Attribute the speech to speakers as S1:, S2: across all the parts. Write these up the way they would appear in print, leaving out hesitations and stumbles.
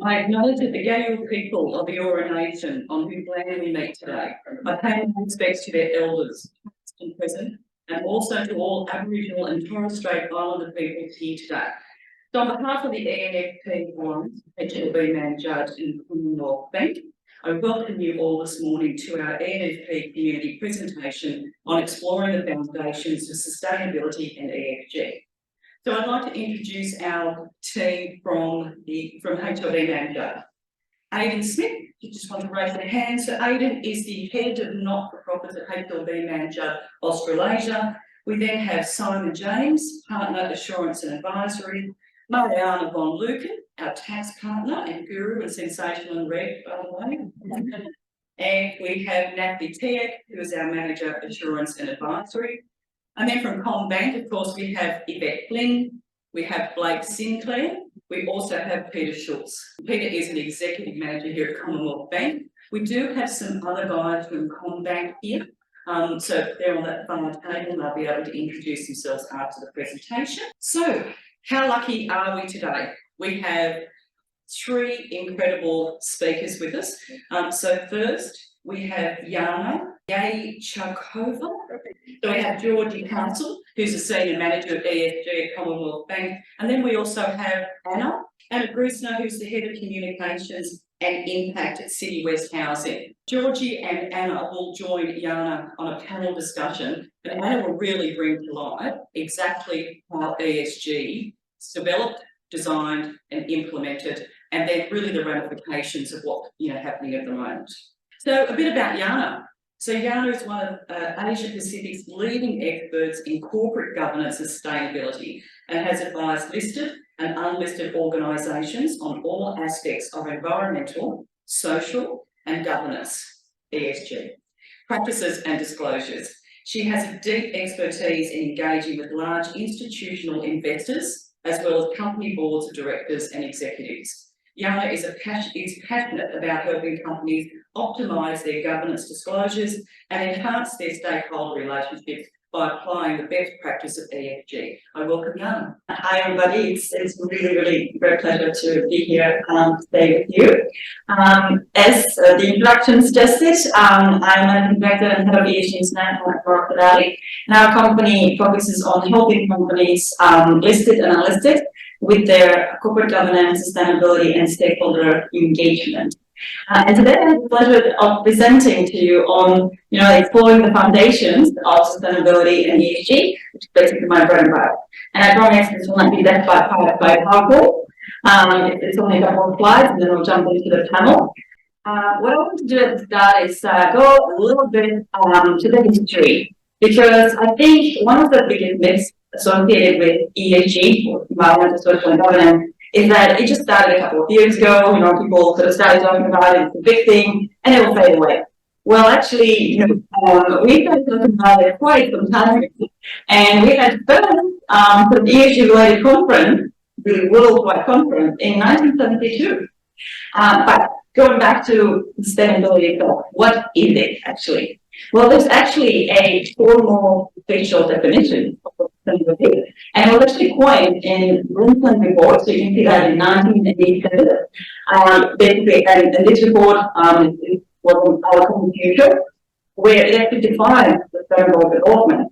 S1: I acknowledge that the Gadigal people of the Eora Nation on whose land we meet today. I pay my respects to their elders, past and present, and also to all Aboriginal and Torres Strait Islander people here today. So on behalf of the ENFP Alliance, HLB Man Judge and Commonwealth Bank, I welcome you all this morning to our ENFP community presentation on exploring the foundations of sustainability and ESG. So I'd like to introduce our team from HLB Manager. Aidan Smith, you just want to raise their hand. So Aidan is the head of not-for-profits at HLB Manager Australasia. We then have Simon James, partner assurance and advisory. Mariana von Lucan, our tax partner and guru and sensational and red, by the way. And we have Natalie Tiek, who is our manager assurance and advisory. And then from CommBank, of course, we have Yvette Flynn, we have Blake Sinclair, we also have Peter Schultz. Peter is an executive manager here at Commonwealth Bank. We do have some other guys from CommBank here. So they're on that far table and they'll be able to introduce themselves after the presentation. So how lucky are we today? We have three incredible speakers with us. So first, we have Jana Jevcakova. So we have Georgie Council, who's a senior manager of ESG at Commonwealth Bank. And then we also have Anna Grusner, who's the head of communications and impact at City West Housing. Georgie and Anna will join Jana on a panel discussion, and Anna will really bring to light exactly how ESG is developed, designed and implemented, and then really the ramifications of what's happening at the moment. So a bit about Jana. So Jana is one of Asia Pacific's leading experts in corporate governance and sustainability and has advised listed and unlisted organisations on all aspects of environmental, social and governance, ESG, practices and disclosures. She has a deep expertise in engaging with large institutional investors as well as company boards of directors and executives. Jana is passionate about helping companies optimise their governance disclosures and enhance their stakeholder relationships by applying the best practice of ESG. I welcome Jana.
S2: Hi everybody, it's really great pleasure to be here today with you. As the introduction suggested, I'm Managing Director and Head of ESG International at Morrow Sodali, and our company focuses on helping companies listed and unlisted with their corporate governance, sustainability and stakeholder engagement. And today I have the pleasure of presenting to you on exploring the foundations of sustainability and ESG, which is basically my bread and butter. And I promise this will not be left by PowerPoint. It's only a couple of slides and then we'll jump into the panel. What I want to do at the start is go a little bit to the history, because I think one of the biggest myths associated with ESG, or environmental, social and governance, is that it just started a couple of years ago. People sort of started talking about it, it's a big thing, and it will fade away. Well, actually, we've been talking about it quite some time, and we had first an ESG-related conference, the worldwide conference, in 1972. But going back to sustainability itself, what is it actually? Well, there's actually a formal official definition of sustainability, and it was actually coined in Brundtland report, so you can see that in 1987. Basically, and this report was our common future, where it actually defines sustainable development.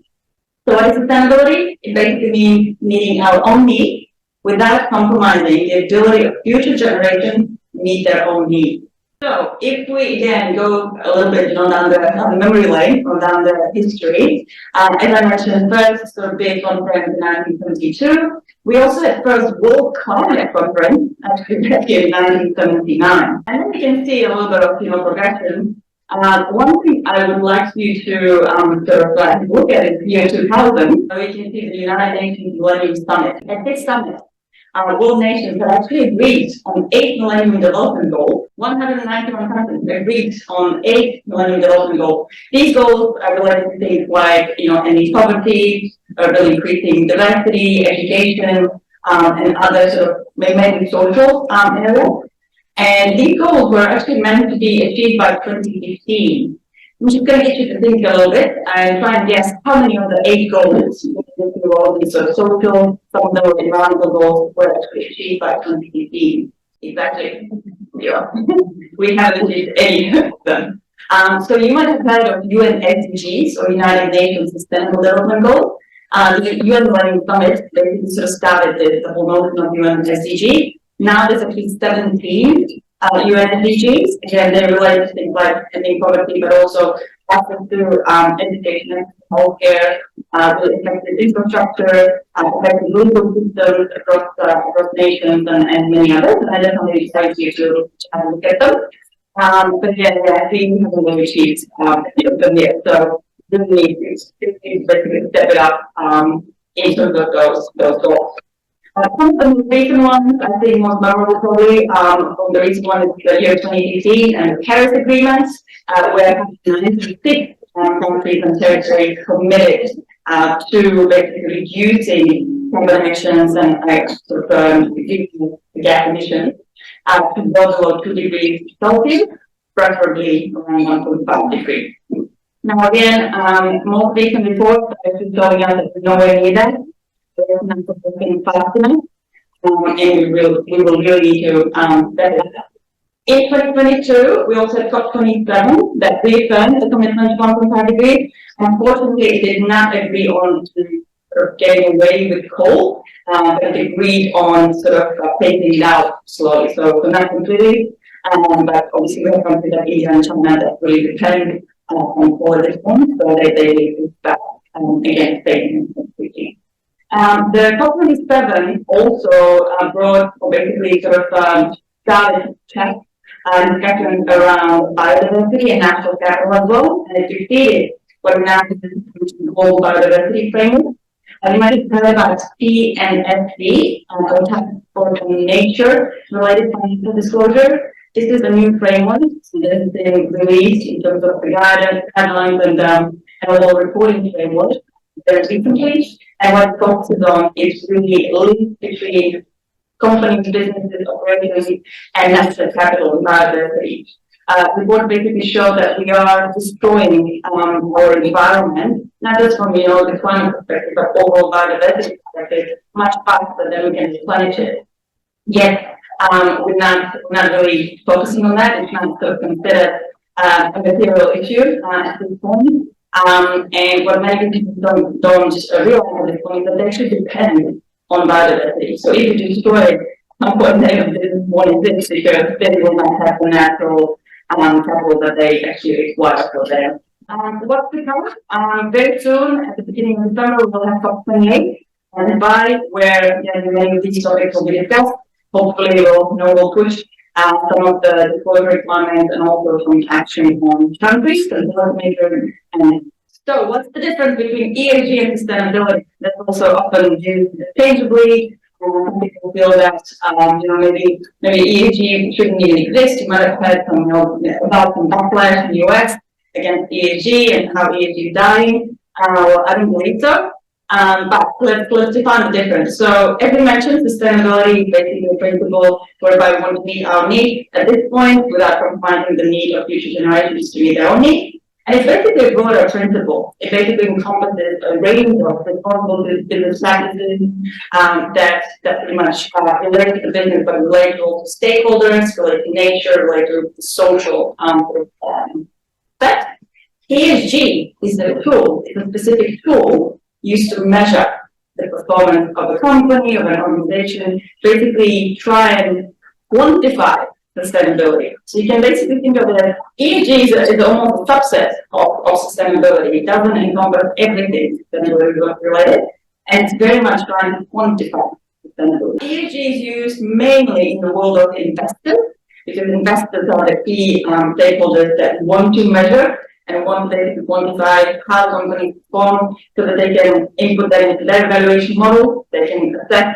S2: So what is sustainability? It basically means meeting our own needs without compromising the ability of future generations to meet their own needs. So if we again go a little bit down the memory lane or down the history, as I mentioned, first sort of big conference in 1972. We also had first World Climate Conference actually back in 1979. And then you can see a little bit of progression. One thing I would like you to look at is year 2000. So you can see the United Nations Millennium Summit. At this summit, world nations have actually agreed on 8 Millennium Development Goals. 191 countries agreed on 8 Millennium Development Goals. These goals are related to things like, ending poverty, really increasing diversity, education, and other sort of mainly social areas. And these goals were actually meant to be achieved by 2015. I'm just going to get you to think a little bit and try and guess how many of the 8 goals, all these sort of social, some of the environmental goals, were actually achieved by 2015. Exactly. Yeah. We haven't achieved any of them. So you might have heard of UN SDGs or United Nations Sustainable Development Goals. The UN Millennium Summit basically sort of started the whole notion of UN SDG. Now there's actually 17 UN SDGs. Again, they relate to things like ending poverty, but also access to education, healthcare, effective infrastructure, effective legal systems across nations and many others. And I definitely encourage you to have a look at them. But yeah, I think we haven't really achieved any of them yet. So we need to basically step it up in terms of those goals. Some of the recent ones, I think most memorable probably, the recent one is the year 2018 and the Paris Agreement, where 96 countries and territories committed to basically reducing carbon emissions and sort of reducing the gas emissions to below 2 degrees Celsius, preferably around 1.5 degrees. Now again, most recent reports are showing us that we're nowhere near that. We're not progressing fast enough, and we will really need to better that. In 2022, we also had COP27 that reaffirmed the commitment to 1.5 degrees. Unfortunately, it did not agree on sort of getting away with coal, but it agreed on sort of phasing it out slowly. So not completely, but obviously we have countries like India and China that really depend on coal at this point, so they need back again phasing completely. The COP27 also brought, or basically sort of started check discussion around biodiversity and natural capital as well, and it succeeded what we now the global biodiversity framework. You might have heard about ENFP, or Task Force on Nature related financial disclosure. This is a new framework that has been released in terms of the guidelines and overall reporting framework very recently. And what it focuses on is really links between companies, businesses, operations, and natural capital and biodiversity. The report basically shows that we are destroying our environment, not just from the climate perspective, but overall biodiversity perspective, much faster than we can replenish it. Yet we're not really focusing on that. It's not sort of considered a material issue at this point. And what many people don't realize at this point is that they actually depend on biodiversity. So if you destroy what name of business won't exist because they will not have the natural capital that they actually require for them. What's to come? Very soon, at the beginning of the summer, we will have COP28 in Dubai, where many of these topics will be discussed. Hopefully, we'll push some of the disclosure requirements and also some action on countries and major. So, what's the difference between ESG and sustainability? That's also often used interchangeably. Some people feel that maybe ESG shouldn't even exist. You might have heard about some backlash in the US against ESG and how ESG is dying. I don't believe so. But let's define the difference. So as we mentioned, sustainability is basically a principle whereby we want to meet our needs at this point without compromising the need of future generations to meet their own needs. And it's basically a broader principle. It basically encompasses a range of responsible business practices that pretty much relate to the business, but relate to all the stakeholders, relate to nature, relate to the social but ESG is a tool, it's a specific tool used to measure the performance of a company, of an organization, basically try and quantify sustainability. So you can basically think of it as ESG is almost a subset of sustainability. It doesn't encompass everything sustainability related, and it's very much trying to quantify sustainability. ESG is used mainly in the world of investors, because investors are the key stakeholders that want to measure and want to quantify how companies perform so that they can input that into their evaluation model. They can assess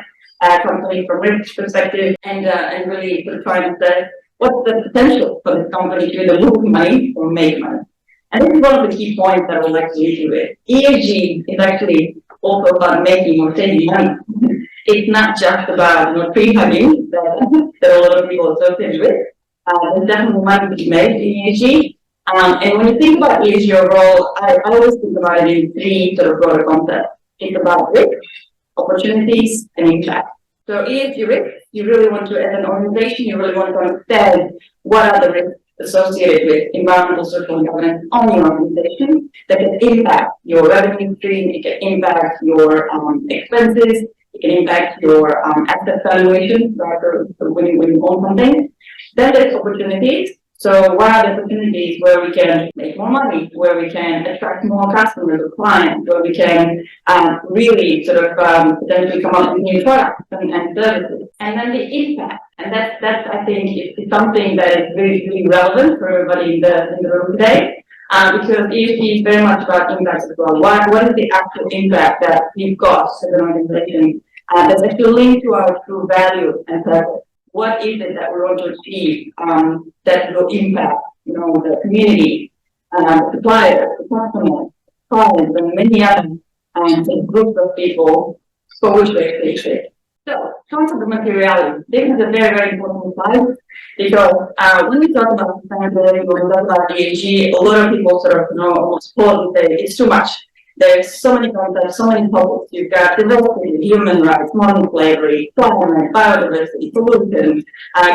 S2: company from risk perspective and really try and assess what's the potential for this company to either lose money or make money. And this is one of the key points that I would like to leave you with. ESG is actually also about making or saving money. It's not just about pre-hugging that a lot of people associate with. There's definitely money to be made in ESG. And when you think about ESG overall, I always think about it in three sort of broader concepts. It's about risk, opportunities, and impact. So ESG risks, you really want to, as an organization, you really want to understand what are the risks associated with environmental, social, and governance on your organization that can impact your revenue stream, it can impact your expenses, it can impact your asset valuation, right, when you own something. Then there's opportunities. So what are the opportunities where we can make more money, where we can attract more customers or clients, where we can really sort of potentially come up with new products and services. And then the impact. And that's I think is something that is really, really relevant for everybody in the room today. Because ESG is very much about impact as well. What is the actual impact that we've got as an organization that's actually linked to our true values and purpose? What is it that we want to achieve that will impact, the community, suppliers, the customers, clients, and many other groups of people for which we exist. So, concept of materiality. This is a very, very important slide because when we talk about sustainability, when we talk about ESG, a lot of people sort of almost pause and say it's too much. There's so many concepts, so many topics. You've got diversity, human rights, modern slavery, climate, biodiversity, pollution,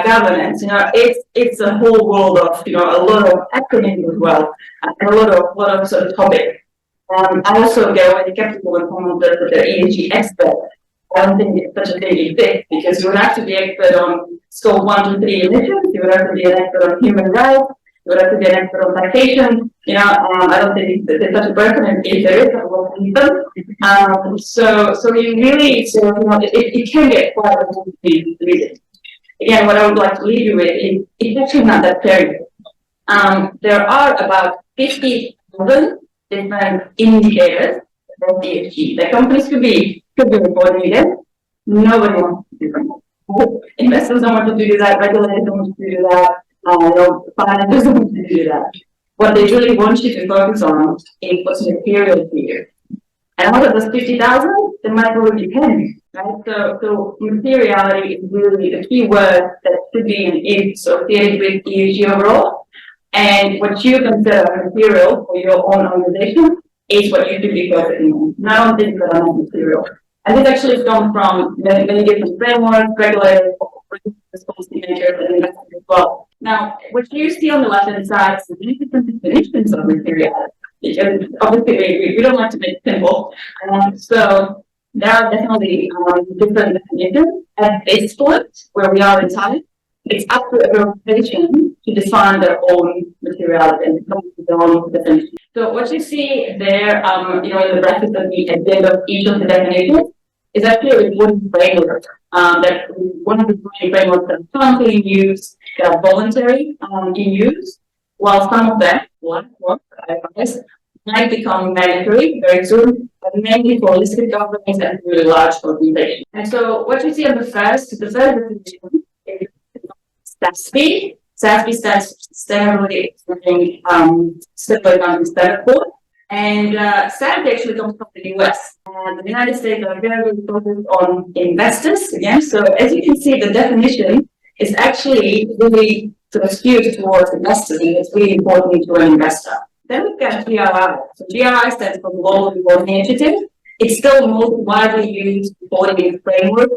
S2: governance. It's a whole world of a lot of acronyms as well, and a lot of sort of topics. I also get really skeptical when someone says that they're ESG expert. I don't think it's such a thing exists because you would have to be expert on scope 1 to 3 emissions. You would have to be an expert on human rights. You would have to be an expert on taxation. I don't think there's such a person, and if there is, I will leave them. So you really, it can get quite a lot to read it. Again, what I would like to leave you with is it's actually not that scary. There are about 50,000 different indicators of ESG that companies could be reporting against. Nobody wants to do that. Investors don't want to do that. Regulators don't want to do that. Financiers don't want to do that. What they really want you to focus on is what's material to you. And out of those 50,000, there might only be 10, right? So materiality is really the key word that should be and is associated with ESG overall. And what you consider material for your own organization is what you should be focusing on, not on things that are not material. And this actually comes from many different frameworks, regulators, policymakers, and investors as well. Now, what you see on the left-hand side is the different definitions of materiality, because obviously we don't like to make it simple. So there are definitely different definitions. At this point, where we are in time, it's up to every organization to define their own materiality and their own definition. So what you see there, in the brackets at the end of each of the definitions is actually a reporting framework. That one of the reporting frameworks that is currently used, that are voluntary in use, while some of them, might become mandatory very soon, but mainly for listed companies and really large organizations. And so what you see on the first definition is SASB. SASB stands for Sustainability Standard Code. And SASB actually comes from the US. And the United States are very, very focused on investors again. So as you can see, the definition is actually really sort of skewed towards investors, and it's really important to an investor. Then we've got GRI. So GRI stands for Global Reporting Initiative. It's still the most widely used reporting framework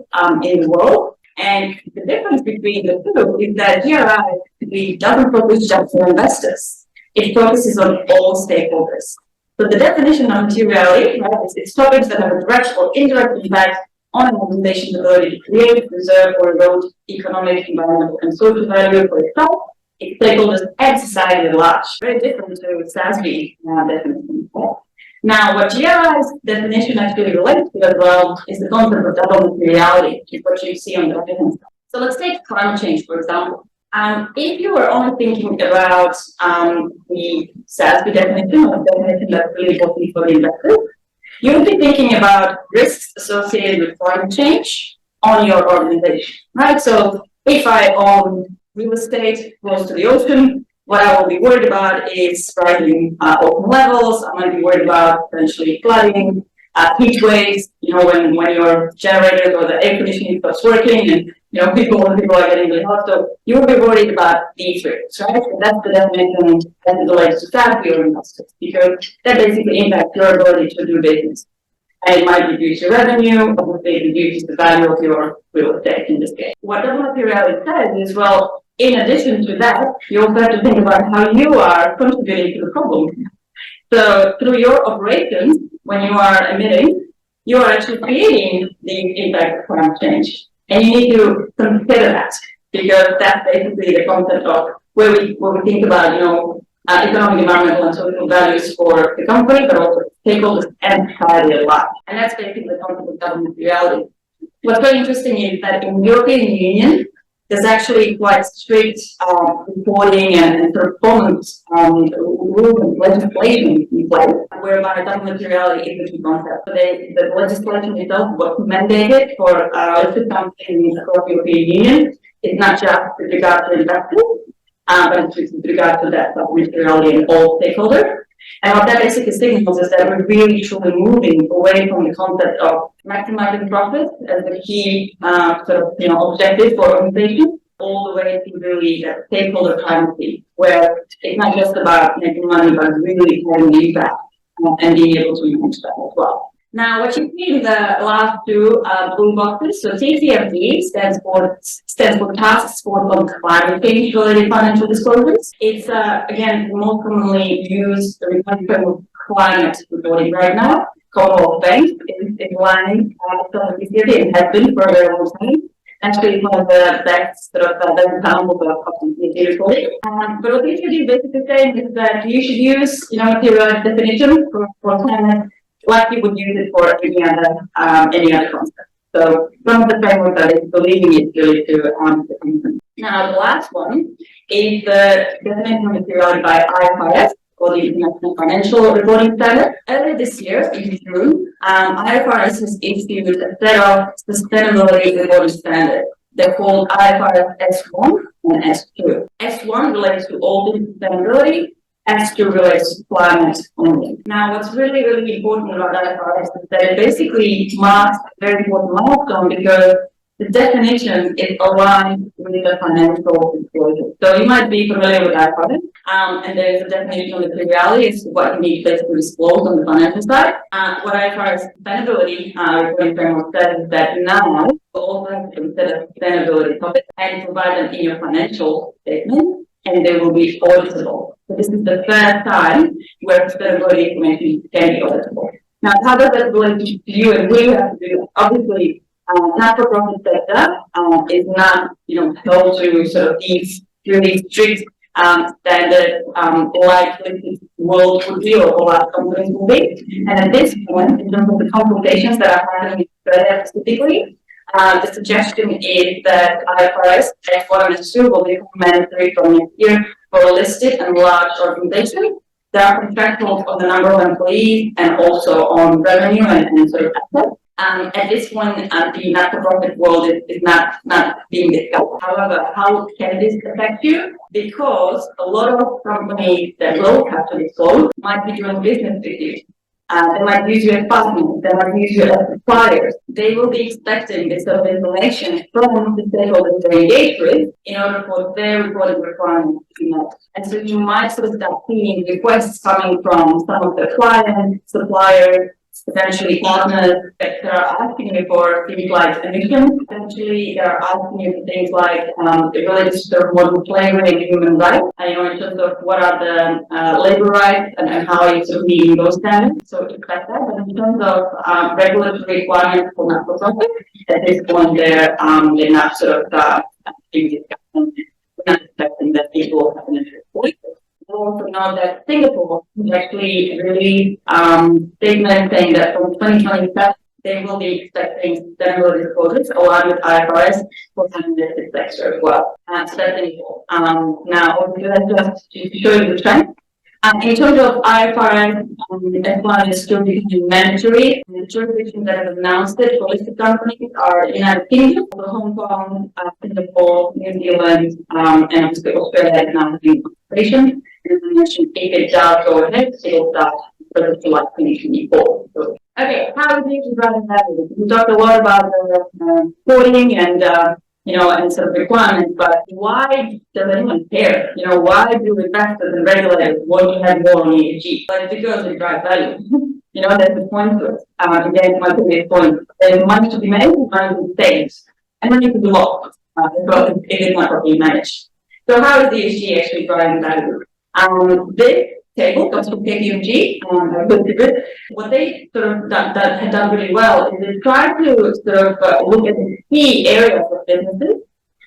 S2: in the world. And the difference between the two is that GRI doesn't focus just on investors. It focuses on all stakeholders. So the definition of materiality, right, it's topics that have a direct or indirect impact on an organization's ability to create, preserve, or erode economic, environmental, and social value for itself, its stakeholders, and society at large. Very different to SASB definition. Now, what GRI's definition actually relates to as well is the concept of double materiality, which is what you see on the right-hand side. So let's take climate change, for example. If you were only thinking about the SASB definition, or the definition that's really important for the investors, you would be thinking about risks associated with climate change on your organization, right? So if I own real estate close to the ocean, what I will be worried about is rising ocean levels. I might be worried about potentially flooding, heat waves, when your generators or the air conditioning stops working and people are getting really hot. So you will be worried about these risks, right? So that's the definition that relates to SASB or investors, because that basically impacts your ability to do business. And it might reduce your revenue, obviously it reduces the value of your real estate in this case. What double materiality says is, well, in addition to that, you also have to think about how you are contributing to the problem. So through your operations, when you are emitting, you are actually creating the impact of climate change. And you need to consider that, because that's basically the concept of where we think about, economic, environmental, and social values for the company, but also stakeholders and society at large. And that's basically the concept of double materiality. What's very interesting is that in the European Union, there's actually quite strict reporting and performance rules and legislation in place, whereby double materiality is a key concept. So the legislation itself was mandated for listed companies across the European Union. It's not just with regard to investors, but it's with regard to that double materiality and all stakeholders. And what that basically signals is that we're really truly moving away from the concept of maximizing profits as the key objective for organizations, all the way to really that stakeholder primacy, where it's not just about making money, but really having the impact and being able to manage that as well. Now, what you see in the last two blue boxes, so TCFD stands for Task Force on Climate Change related financial disclosures. It's again the most commonly used reporting framework climate reporting right now. Commonwealth Bank is lining some of TCFD and has been for a very long time. Actually, it's one of the best examples of TCFD reporting. But what TCFD is basically saying is that you should use material definition for climate like you would use it for any other concept. So some of the frameworks that is believing it really to the concept. Now the last one is the definition of materiality by IFRS, or the International Financial Reporting Standard. Earlier this year, in June, IFRS has issued a set of sustainability reporting standards. They're called IFRS S1 and S2. S1 relates to all things sustainability. S2 relates to climate only. Now, what's really, really important about IFRS is that it basically marks a very important milestone because the definition is aligned with the financial disclosure. So you might be familiar with IFRS, and there's a definition of materiality is what you need to disclose on the financial side. What IFRS sustainability reporting framework says is that now you also have to consider sustainability topics and provide them in your financial statement, and they will be auditable. So this is the first time where sustainability information can be auditable. Now, how does that relate to you and we have to do? Obviously, not-for-profit sector is not, held to sort of these really strict standards like the world would be or large companies will be. And at this point, in terms of the consultations that are happening in Australia specifically, the suggestion is that IFRS S1 and S2 will be mandatory from next year for listed and large organizations. There are contractuals on the number of employees and also on revenue and sort of assets. At this point, the not-for-profit world is not being discussed. However, how can this affect you? Because a lot of companies that will have to disclose might be doing business with you. They might use you as partners, they might use you as suppliers. They will be expecting this sort of information from the stakeholders they engage with in order for their reporting requirements to be met. And so you might sort of start seeing requests coming from some of the clients, suppliers, potentially partners that are asking you for things like emissions. Potentially, they're asking you for things like related to sort of modern slavery and human rights. In terms of what are the labor rights and how are you sort of meeting those standards. So expect that. But in terms of regulatory requirements for not-for-profit, at this point they're not sort of being discussed. We're not expecting that people have an interest. We also know that Singapore is actually released statement saying that from 2027 they will be expecting sustainability disclosures along with IFRS for the sector as well. So that's info. Now, obviously, that's just to show you the trend. In terms of IFRS, S1 is still becoming mandatory. The jurisdictions that have announced it for listed companies are United Kingdom, Hong Kong, Singapore, New Zealand, and obviously Australia is now in operation. If it does go ahead, it will start for 2024. So, okay, how is it driving that? We talked a lot about the reporting and and sort of requirements, but why does anyone care? Why do investors and regulators want to have more on ESG? But it's because it drives value. there's a point to it. Again, my previous point, there's money to be made, money to be saved, and money to be lost, if it's not properly managed. So how is the ESG actually driving value? This table comes from KPMG. What they sort of had done really well is they tried to sort of look at the key areas of businesses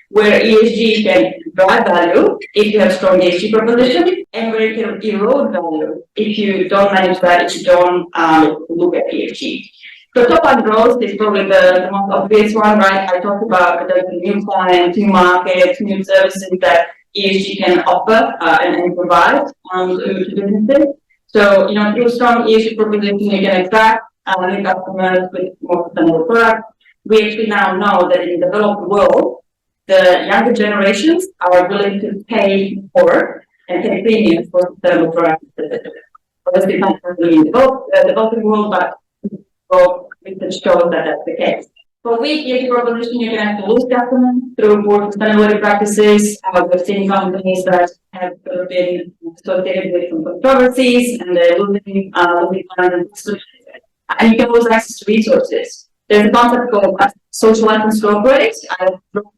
S2: where ESG can drive value if you have strong ESG proposition, and where it can erode value if you don't manage that, if you don't look at ESG. So top line growth is probably the most obvious one, right? I talked about the new clients, new markets, new services that ESG can offer and provide to businesses. So, through strong ESG proposition, you can attract new customers with more sustainable products. We actually now know that in the developed world, the younger generations are willing to pay more and pay premiums for sustainable products. Obviously, not really in the developing world, but research shows that that's the case. For weak ESG proposition, you can have to lose customers through poor sustainability practices. We've seen companies that have been associated with some controversies and they're losing clients. And you can lose access to resources. There's a concept called social license to operate,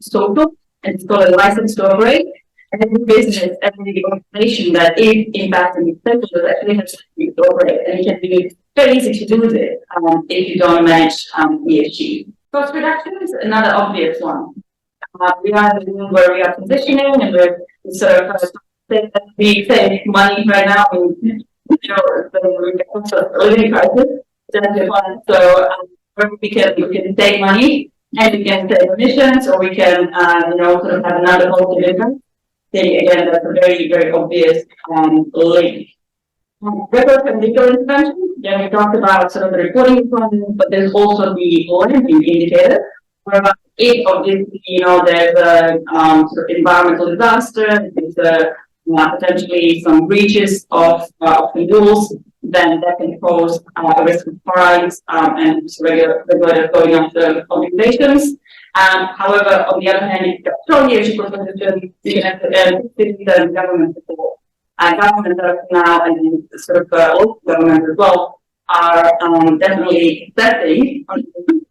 S2: social, and it's called a license to operate. And every business, every organization that is impacting its stakeholders actually has to operate. And it can be very easy to do this if you don't manage ESG. Cost reductions, another obvious one. We are in the room where we are transitioning and we're sort of we save money right now in the cost of living crisis. So we can save money and we can save emissions, or we can sort of have another positive impact. Again, that's a very, very obvious link. Regulatory and legal intervention. Then we talked about sort of the reporting requirements, but there's also the lending indicator. Where if obviously there's a sort of environmental disaster, there's potentially some breaches of the rules, then that can pose a risk of fines and regulators going after organizations. However, on the other hand, if you've got strong ESG proposition, you can have the government support. Governments are now, and sort of local governments as well, are definitely setting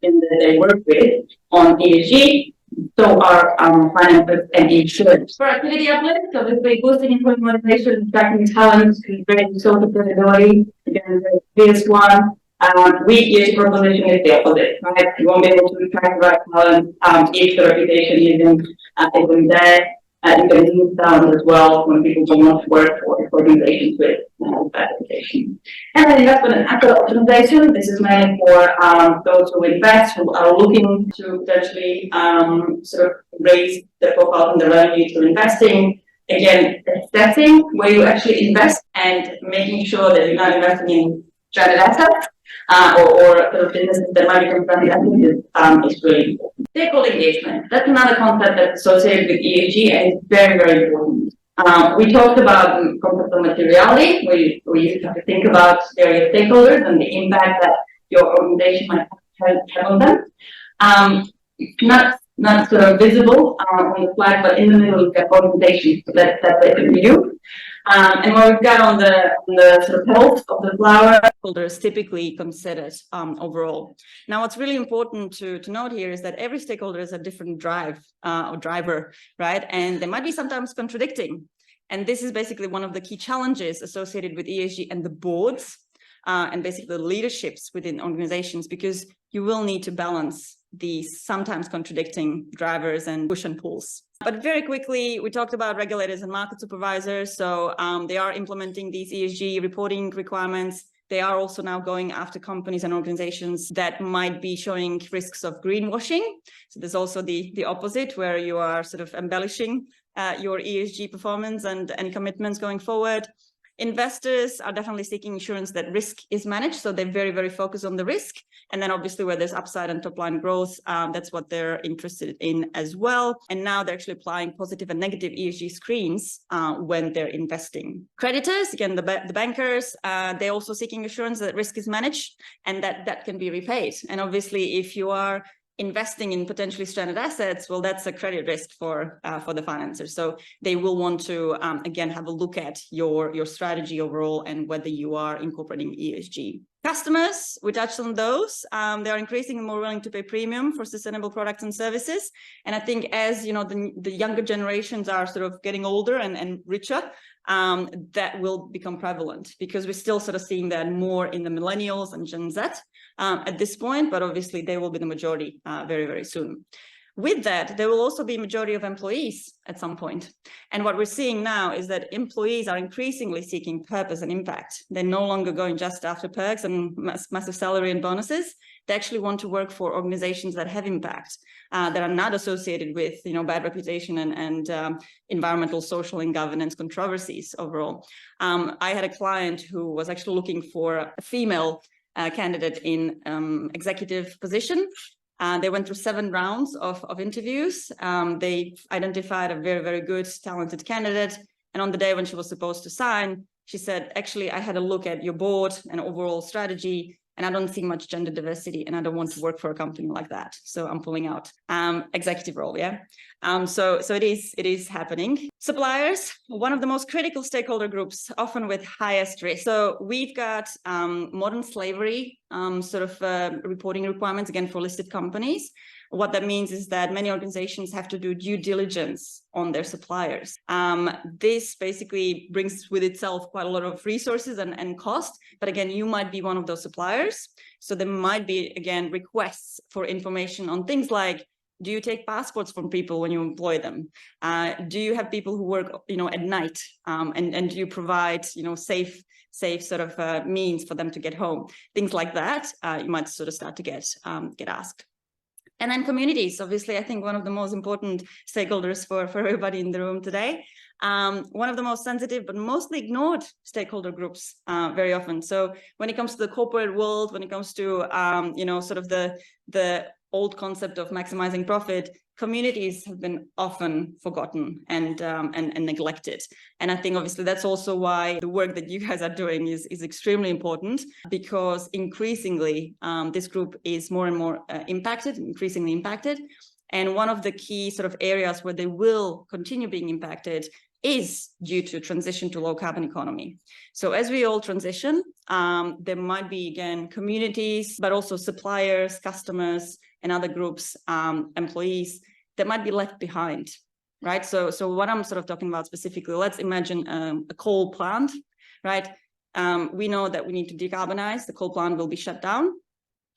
S2: in that they work with on ESG. So are finances and insurance. Productivity uplift, obviously boosting employee motivation, attracting talent, creating social credibility. Again, the biggest one. Weak ESG proposition is the opposite, right? You won't be able to attract the right talent if the reputation isn't there. You can lose down as well when people do not work for organizations with bad reputation. And then investment and asset optimization. This is mainly for those who invest, who are looking to potentially sort of raise the profile and the revenue through investing. Again, assessing where you actually invest and making sure that you're not investing in stranded assets or sort of businesses that might become stranded assets is really important. Stakeholder engagement. That's another concept that's associated with ESG and it's very, very important. We talked about the concept of materiality, where you have to think about various stakeholders and the impact that your organization might have on them. Not sort of visible on the slide, but in the middle you've got organization. So that's basically you. And what we've got on the sort of health of the flower stakeholders typically considered overall. Now, what's really important to note here is that every stakeholder is a different driver, right? And they might be sometimes contradicting. And this is basically one of the key challenges associated with ESG and the boards and basically the leaderships within organizations, because you will need to balance these sometimes contradicting drivers and push and pulls. But very quickly, we talked about regulators and market supervisors. So they are implementing these ESG reporting requirements. They are also now going after companies and organizations that might be showing risks of greenwashing. So there's also the opposite, where you are sort of embellishing your ESG performance and commitments going forward. Investors are definitely seeking insurance that risk is managed. So they're very, very focused on the risk. And then obviously where there's upside and top line growth, that's what they're interested in as well. And now they're actually applying positive and negative ESG screens when they're investing. Creditors, again, the bankers, they're also seeking assurance that risk is managed and that can be repaid. And obviously, if you are investing in potentially stranded assets, well, that's a credit risk for the financiers. So they will want to, again, have a look at your strategy overall and whether you are incorporating ESG.
S3: Customers, we touched on those. They are increasingly more willing to pay premium for sustainable products and services. And I think as the younger generations are sort of getting older and richer, that will become prevalent, because we're still sort of seeing that more in the millennials and Gen Z at this point, but obviously they will be the majority very, very soon. With that, there will also be a majority of employees at some point. And what we're seeing now is that employees are increasingly seeking purpose and impact. They're no longer going just after perks and massive salary and bonuses. They actually want to work for organizations that have impact, that are not associated with bad reputation and environmental, social, and governance controversies overall. I had a client who was actually looking for a female candidate in executive position. They went through 7 rounds of interviews. They identified a very, very good, talented candidate. And on the day when she was supposed to sign, she said, actually, I had a look at your board and overall strategy, and I don't see much gender diversity, and I don't want to work for a company like that. So I'm pulling out. Executive role, yeah. So it is happening. Suppliers, one of the most critical stakeholder groups, often with highest risk. So we've got modern slavery reporting requirements, again, for listed companies. What that means is that many organizations have to do due diligence on their suppliers. This basically brings with itself quite a lot of resources and cost. But again, you might be one of those suppliers. So there might be, again, requests for information on things like, do you take passports from people when you employ them? Do you have people who work, at night? And do you provide, safe sort of means for them to get home? Things like that, you might sort of start to get asked. And then communities, obviously, I think one of the most important stakeholders for everybody in the room today. One of the most sensitive but mostly ignored stakeholder groups very often. So when it comes to the corporate world, when it comes to sort of the old concept of maximizing profit, communities have been often forgotten and neglected. And I think obviously that's also why the work that you guys are doing is extremely important, because increasingly this group is more and more increasingly impacted. And one of the key sort of areas where they will continue being impacted is due to transition to low carbon economy. So as we all transition, there might be, again, communities, but also suppliers, customers, and other groups, employees that might be left behind, right? So what I'm sort of talking about specifically, let's imagine a coal plant, right? We know that we need to decarbonize. The coal plant will be shut down.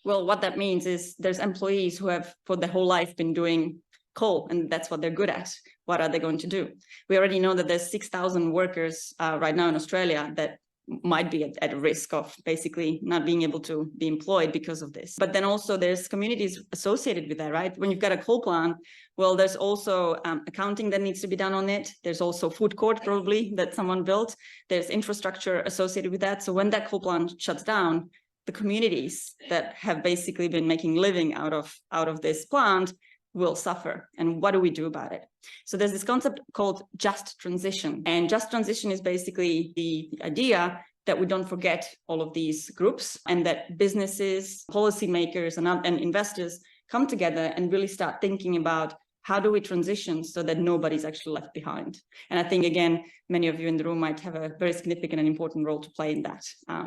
S3: Well, what that means is there's employees who have for their whole life been doing coal, and that's what they're good at. What are they going to do? We already know that there's 6,000 workers right now in Australia that might be at risk of basically not being able to be employed because of this. But then also there's communities associated with that, right? When you've got a coal plant, well, there's also accounting that needs to be done on it. There's also food court probably that someone built. There's infrastructure associated with that. So when that coal plant shuts down, the communities that have basically been making living out of this plant will suffer. And what do we do about it? So there's this concept called just transition. And just transition is basically the idea that we don't forget all of these groups, and that businesses, policymakers, and investors come together and really start thinking about how do we transition so that nobody's actually left behind. And I think, again, many of you in the room might have a very significant and important role to play in that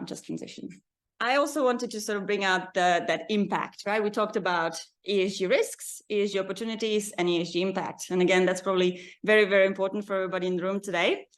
S3: just transition. I also wanted to sort of bring out that impact, right? We talked about ESG risks, ESG opportunities, and ESG impact. And again, that's probably very, very important for everybody in the room today.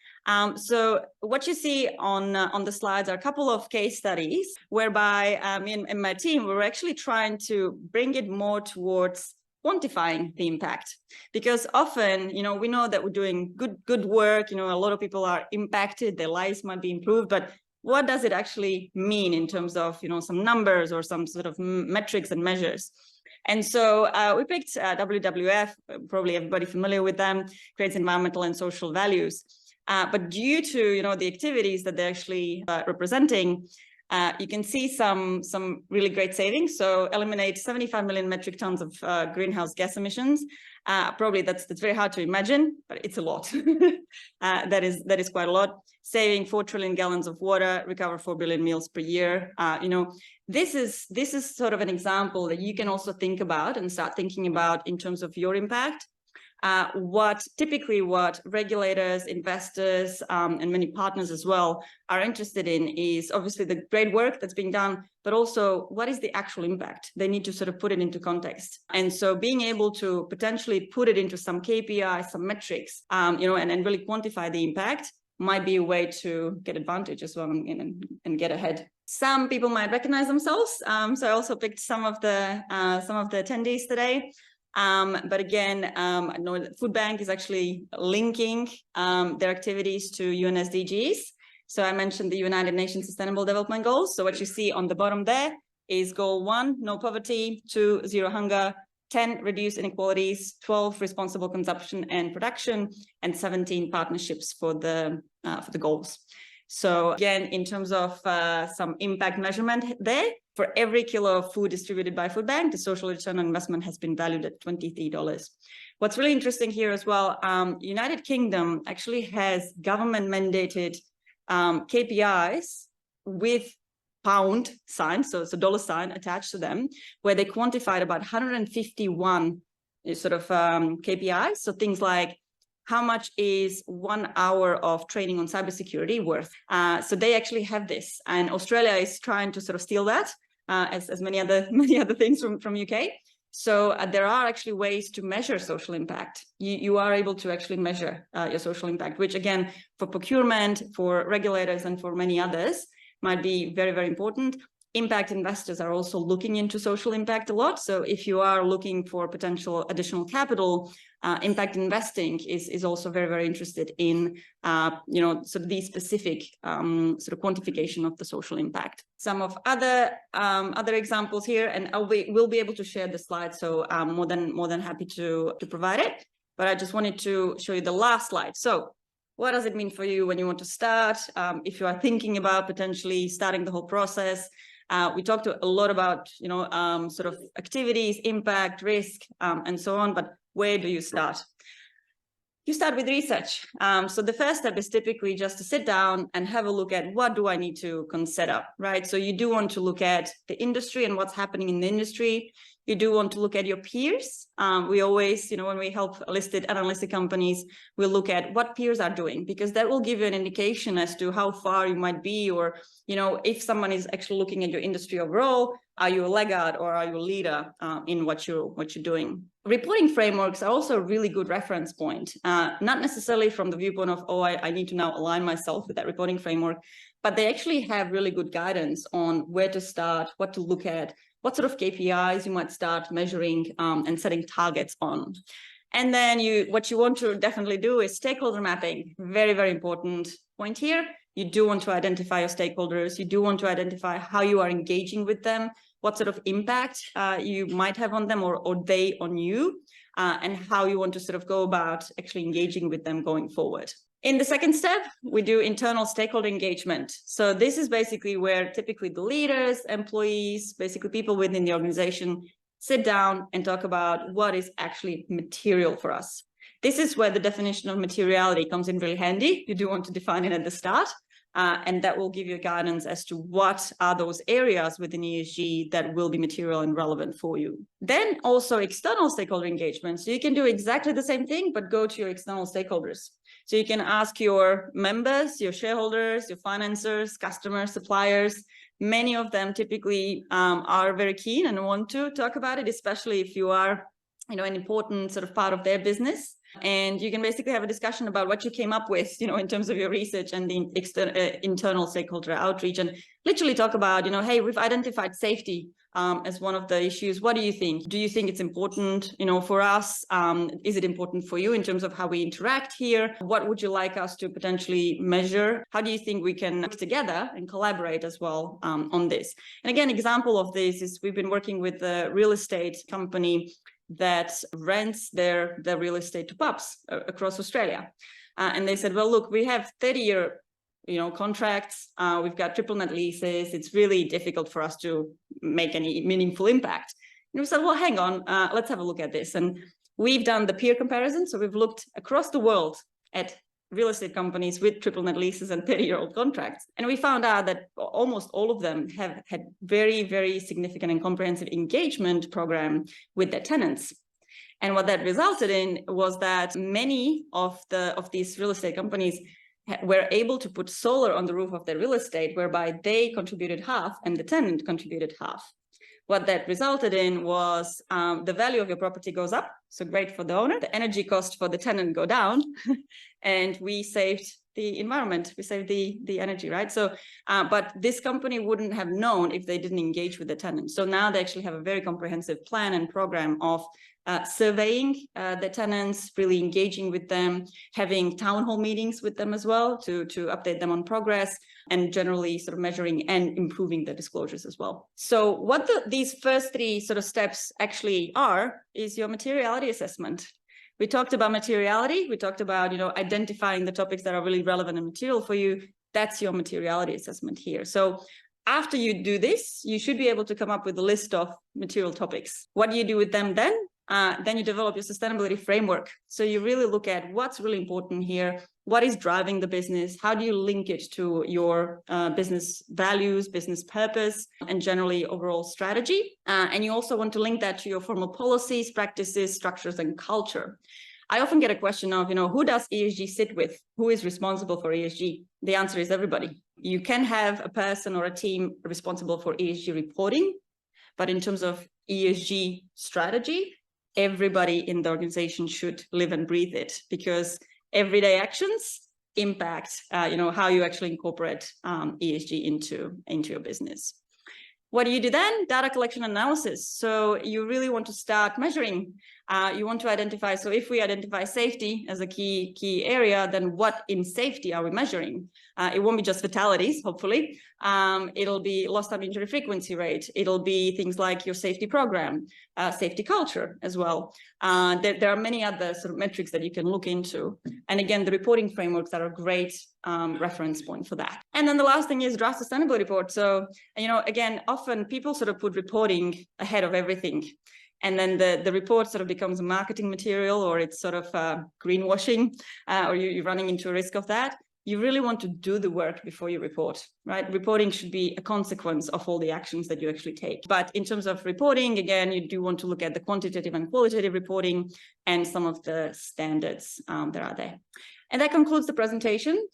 S3: So what you see on the slides are a couple of case studies whereby me and my team were actually trying to bring it more towards quantifying the impact, because often, we know that we're doing good work. A lot of people are impacted, their lives might be improved, but what does it actually mean in terms of, some numbers or some sort of metrics and measures? And so we picked WWF, probably everybody familiar with them, creates environmental and social values. But due to, the activities that they're actually representing, you can see some really great savings. So eliminate 75 million metric tons of greenhouse gas emissions. Probably that's very hard to imagine, but it's a lot. That is quite a lot. Saving 4 trillion gallons of water, recover 4 billion meals per year. This is sort of an example that you can also think about and start thinking about in terms of your impact. what regulators, investors, and many partners as well are interested in is obviously the great work that's being done, but also what is the actual impact? They need to sort of put it into context. And so being able to potentially put it into some KPI, some metrics, and really quantify the impact might be a way to get advantage as well and get ahead. Some people might recognize themselves. So I also picked some of the attendees today. But again, I know that Food Bank is actually linking their activities to UN SDGs. So I mentioned the United Nations Sustainable Development Goals. So what you see on the bottom there is goal 1, no poverty, 2, zero hunger, 10, reduce inequalities, 12, responsible consumption and production, and 17, partnerships for the goals. So again, in terms of some impact measurement there, for every kilo of food distributed by Food Bank, the social return on investment has been valued at $23. What's really interesting here as well, United Kingdom actually has government mandated KPIs with pound sign, so it's a dollar sign attached to them, where they quantified about 151 sort of KPIs. So things like how much is 1 hour of training on cybersecurity worth? So they actually have this, and Australia is trying to sort of steal that, as many other things from UK. So there are actually ways to measure social impact. You are able to actually measure your social impact, which again, for procurement, for regulators, and for many others, might be very, very important. Impact investors are also looking into social impact a lot. So if you are looking for potential additional capital, impact investing is also very, very interested in, sort of these specific sort of quantification of the social impact. Some of other examples here, and we'll be able to share the slide. So I'm more than happy to provide it. But I just wanted to show you the last slide. So what does it mean for you when you want to start? If you are thinking about potentially starting the whole process, we talked a lot about, sort of activities, impact, risk, and so on. But where do you start? You start with research. So the first step is typically just to sit down and have a look at what do I need to consider, right? So you do want to look at the industry and what's happening in the industry. You do want to look at your peers. We always, when we help listed and unlisted companies, we look at what peers are doing, because that will give you an indication as to how far you might be, or, if someone is actually looking at your industry overall, are you a laggard or are you a leader in what you're doing? Reporting frameworks are also a really good reference point, not necessarily from the viewpoint of, I need to now align myself with that reporting framework, but they actually have really good guidance on where to start, what to look at, what sort of KPIs you might start measuring and setting targets on. And then what you want to definitely do is stakeholder mapping. Very, very important point here. You do want to identify your stakeholders. You do want to identify how you are engaging with them, what sort of impact you might have on them or they on you, and how you want to sort of go about actually engaging with them going forward. In the second step, we do internal stakeholder engagement. So this is basically where typically the leaders, employees, basically people within the organization sit down and talk about what is actually material for us. This is where the definition of materiality comes in really handy. You do want to define it at the start, and that will give you guidance as to what are those areas within ESG that will be material and relevant for you. Then also external stakeholder engagement. So you can do exactly the same thing, but go to your external stakeholders. So you can ask your members, your shareholders, your financiers, customers, suppliers. Many of them typically are very keen and want to talk about it, especially if you are, an important sort of part of their business. And you can basically have a discussion about what you came up with, in terms of your research and the internal stakeholder outreach, and literally talk about, hey, we've identified safety as one of the issues. What do you think? Do you think it's important, for us? Is it important for you in terms of how we interact here? What would you like us to potentially measure? How do you think we can work together and collaborate as well on this? And again, example of this is we've been working with a real estate company that rents their real estate to pubs across Australia. And they said, well, look, we have 30-year contracts. We've got triple net leases. It's really difficult for us to make any meaningful impact. And we said, well, hang on, let's have a look at this. And we've done the peer comparison. So we've looked across the world at real estate companies with triple net leases and 30-year-old contracts. And we found out that almost all of them have had very, very significant and comprehensive engagement program with their tenants. And what that resulted in was that many of these real estate companies were able to put solar on the roof of their real estate, whereby they contributed half and the tenant contributed half. What that resulted in was the value of your property goes up, so great for the owner, the energy cost for the tenant go down, and we saved the environment, we saved the energy, right? So, but this company wouldn't have known if they didn't engage with the tenant. So now they actually have a very comprehensive plan and program of surveying the tenants, really engaging with them, having town hall meetings with them as well to update them on progress, and generally sort of measuring and improving the disclosures as well. So what these first three sort of steps actually are is your materiality assessment. We talked about materiality. We talked about, you know, identifying the topics that are really relevant and material for you. That's your materiality assessment here. So after you do this, you should be able to come up with a list of material topics. What do you do with them then? Then you develop your sustainability framework. So you really look at what's really important here, what is driving the business, how do you link it to your business values, business purpose, and generally overall strategy. And you also want to link that to your formal policies, practices, structures, and culture. I often get a question of, you know, who does ESG sit with? Who is responsible for ESG? The answer is everybody. You can have a person or a team responsible for ESG reporting, but in terms of ESG strategy, everybody in the organization should live and breathe it, because everyday actions impact, you know, how you actually incorporate ESG into your business. What do you do then? Data collection analysis. So you really want to start measuring. You want to identify. So if we identify safety as a key area, then what in safety are we measuring? It won't be just fatalities, hopefully. It'll be lost time injury frequency rate. It'll be things like your safety program, safety culture as well. There are many other sort of metrics that you can look into. And again, the reporting frameworks are a great reference point for that. And then the last thing is draft sustainability report. So, you know, again, often people sort of put reporting ahead of everything. And then the report sort of becomes marketing material, or it's sort of greenwashing, or you're running into a risk of that. You really want to do the work before you report, right? Reporting should be a consequence of all the actions that you actually take. But in terms of reporting, again, you do want to look at the quantitative and qualitative reporting and some of the standards that are there. And that concludes the presentation.